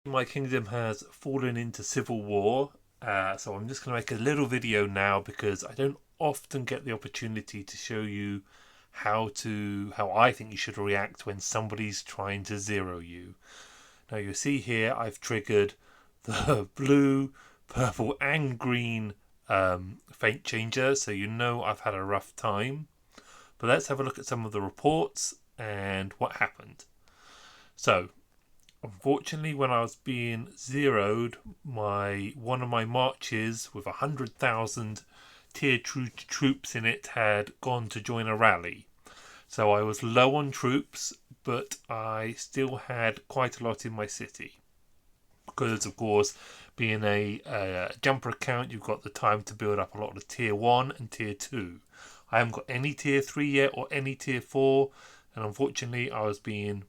My kingdom has fallen into civil war, so I'm just going to make a little video now because I don't often get the opportunity to show you how I think you should react when somebody's trying to zero you. Now you see here I've triggered the blue, purple and green faint changer, so you know I've had a rough time. But let's have a look at some of the reports and what happened. So unfortunately, when I was being zeroed, one of my marches with 100,000 tier 2 troops in it had gone to join a rally. So I was low on troops, but I still had quite a lot in my city. Because, of course, being a jumper account, you've got the time to build up a lot of tier 1 and tier 2. I haven't got any tier 3 yet or any tier 4, and unfortunately I was being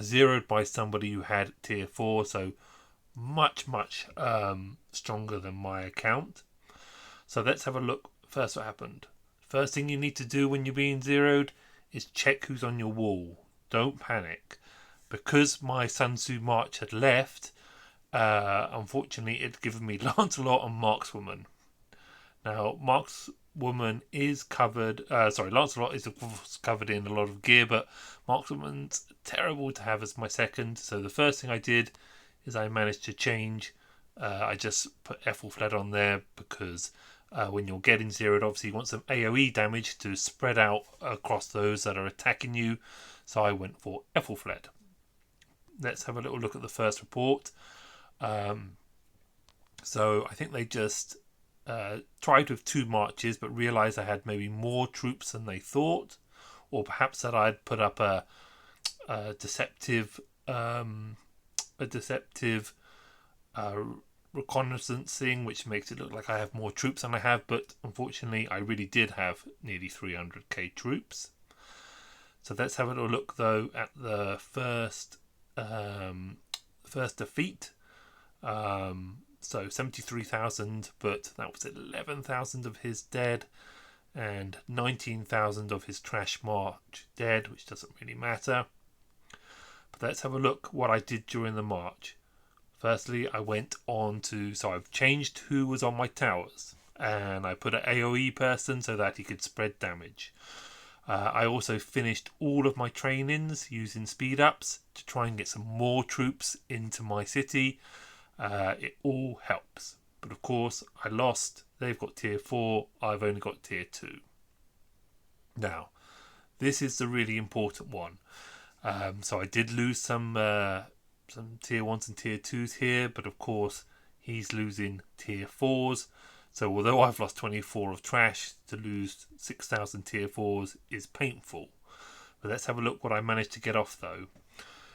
zeroed by somebody who had tier 4, so much stronger than my account. So let's have a look first what happened. First thing you need to do when you're being zeroed is check who's on your wall. Don't panic. Because my Sun Tzu March had left, unfortunately it had given me Lancelot and Markswoman. Now Markswoman is covered, Lancelot is of course covered in a lot of gear, but Markswoman's terrible to have as my second. So the first thing I did is I managed to change. I just put Ethelflaed on there because when you're getting zeroed, obviously you want some AoE damage to spread out across those that are attacking you. So I went for Ethelflaed. Let's have a little look at the first report. So I think they just tried with 2 marches, but realised I had maybe more troops than they thought, or perhaps that I'd put up a deceptive reconnaissance thing, which makes it look like I have more troops than I have. But unfortunately, I really did have nearly 300k troops. So let's have a little look though at the first defeat. So 73,000, but that was 11,000 of his dead and 19,000 of his trash march dead, which doesn't really matter. But let's have a look what I did during the march. Firstly, I went on to, so I've changed who was on my towers, and I put an AoE person so that he could spread damage. I also finished all of my trainings using speed ups to try and get some more troops into my city. It all helps, but of course I lost. They've got tier 4, I've only got tier 2. Now this is the really important one. So I did lose some tier 1s and tier 2s here, but of course he's losing tier 4s. So although I've lost 24 of trash, to lose 6,000 tier 4s is painful. But let's have a look what I managed to get off though.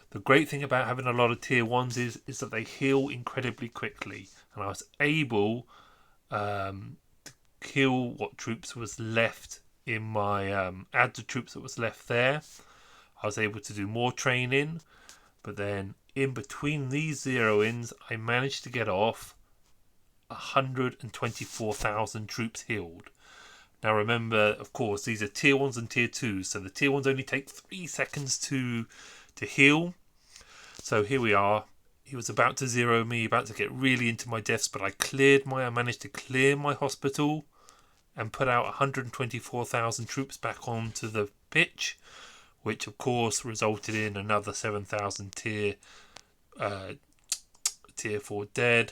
The great thing about having a lot of tier 1s is that they heal incredibly quickly, and I was able to kill what troops was left in my add the troops that was left there. I was able to do more training, but then in between these zero-ins I managed to get off 124,000 troops healed. Now remember, of course, these are tier 1s and tier 2s, so the tier 1s only take 3 seconds to heal. So here we are. He was about to zero me, about to get really into my deaths, but I managed to clear my hospital and put out 124,000 troops back onto the pitch, which of course resulted in another 7,000 tier 4 dead,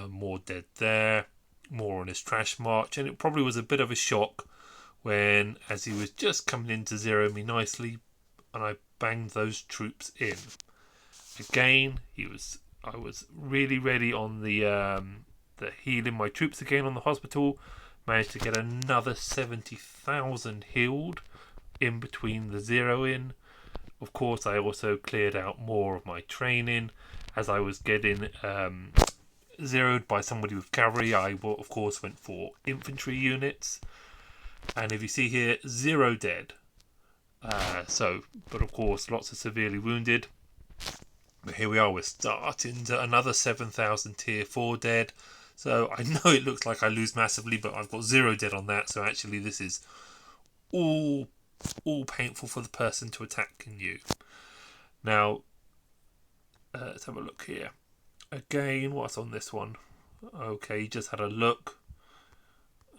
more dead there, more on his trash march, and it probably was a bit of a shock when, as he was just coming in to zero me nicely, and I banged those troops in. Again, I was really ready on the healing my troops again on the hospital. Managed to get another 70,000 healed in between the zero in. Of course, I also cleared out more of my training as I was getting zeroed by somebody with cavalry. I of course went for infantry units, and if you see here, 0 dead. But of course, lots of severely wounded. But here we are, we're starting to another 7,000 tier 4 dead. So I know it looks like I lose massively, but I've got 0 dead on that. So actually this is all painful for the person to attack you. Now, let's have a look here. Again, what's on this one? Okay, he just had a look,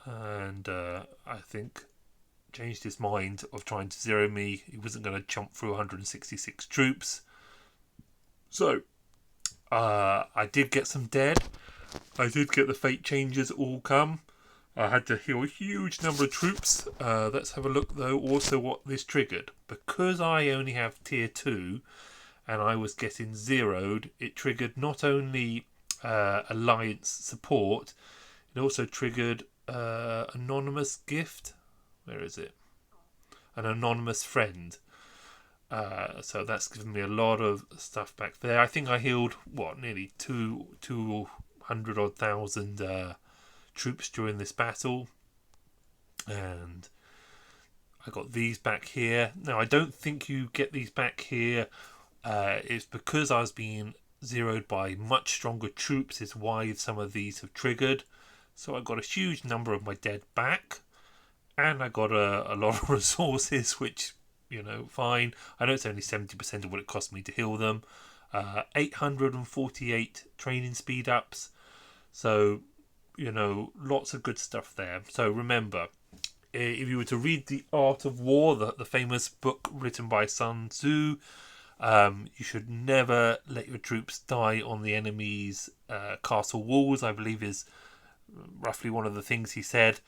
and I think changed his mind of trying to zero me. He wasn't going to jump through 166 troops. So I did get some dead. I did get the fate changes all come. I had to heal a huge number of troops. Let's have a look though also what this triggered. Because I only have tier 2 and I was getting zeroed, it triggered not only alliance support, it also triggered anonymous gift. Where is it? An anonymous friend. So that's given me a lot of stuff back there. I think I healed nearly 200 odd thousand troops during this battle, and I got these back here. Now I don't think you get these back here. It's because I was being zeroed by much stronger troops is why some of these have triggered. So I got a huge number of my dead back, and I got a lot of resources, which, you know, fine. I know it's only 70% of what it cost me to heal them. 848 training speed ups. So, you know, lots of good stuff there. So remember, if you were to read The Art of War, the famous book written by Sun Tzu, you should never let your troops die on the enemy's castle walls, I believe is roughly one of the things he said.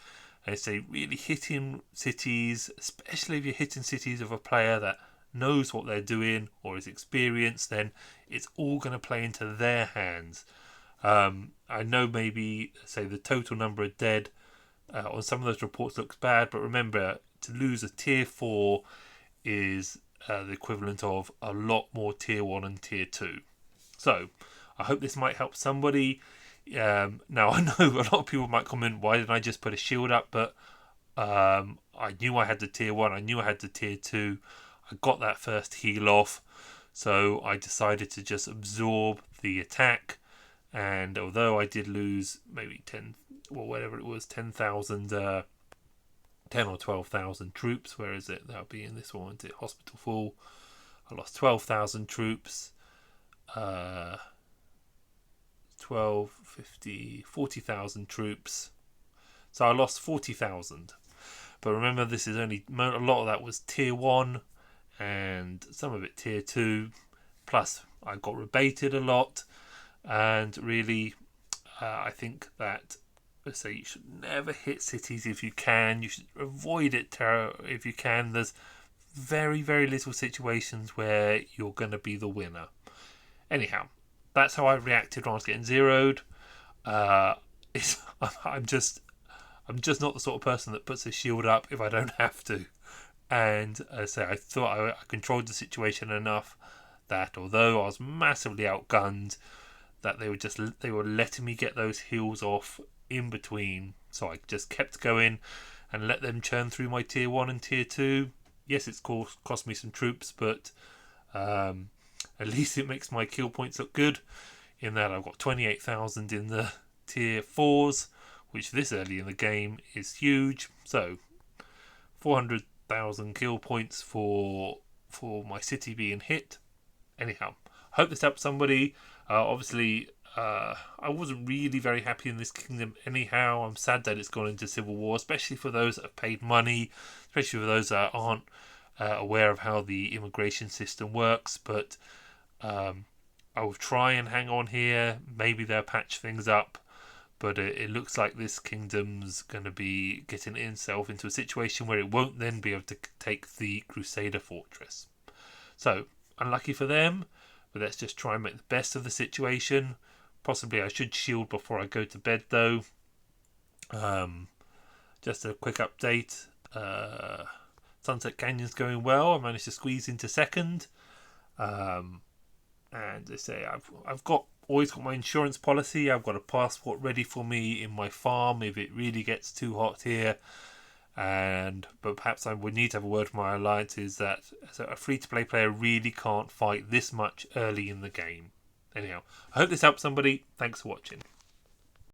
And say really hitting cities, especially if you're hitting cities of a player that knows what they're doing or is experienced, then it's all going to play into their hands. I know maybe, say, the total number of dead on some of those reports looks bad, but remember, to lose a tier 4 is the equivalent of a lot more tier 1 and tier 2. So I hope this might help somebody. Now I know a lot of people might comment, why didn't I just put a shield up? But I knew I had the tier 1, I knew I had the tier 2, I got that first heal off, so I decided to just absorb the attack. And although I did lose maybe 10, or whatever it was, 10,000 10 or 12,000 troops, where is it? That'll be in this one, isn't it? Hospital Fall. I lost 12,000 troops. 12, 50, 40,000 troops. So I lost 40,000. But remember, this is only, a lot of that was tier 1 and some of it tier 2. Plus, I got rebated a lot. And really, I think that, let's say, you should never hit cities if you can. You should avoid it if you can. There's very, very little situations where you're going to be the winner. Anyhow, that's how I reacted when I was getting zeroed. I'm just not the sort of person that puts a shield up if I don't have to. And I thought I controlled the situation enough that although I was massively outgunned, that they were letting me get those heals off in between. So I just kept going and let them churn through my tier 1 and tier 2. Yes, it's cost me some troops, but at least it makes my kill points look good, in that I've got 28,000 in the tier 4s, which this early in the game is huge. So 400,000 kill points for my city being hit. Anyhow, hope this helps somebody. Obviously, I wasn't really very happy in this kingdom anyhow. I'm sad that it's gone into civil war, especially for those that have paid money, especially for those that aren't aware of how the immigration system works. But I will try and hang on here. Maybe they'll patch things up. But it looks like this kingdom's going to be getting itself into a situation where it won't then be able to take the Crusader fortress. So, unlucky for them. But let's just try and make the best of the situation. Possibly I should shield before I go to bed though. Just a quick update. Sunset Canyon's going well. I managed to squeeze into second. And they say I've always got my insurance policy. I've got a passport ready for me in my farm if it really gets too hot here. But perhaps I would need to have a word with my alliances that a free-to-play player really can't fight this much early in the game. Anyhow, I hope this helps somebody. Thanks for watching.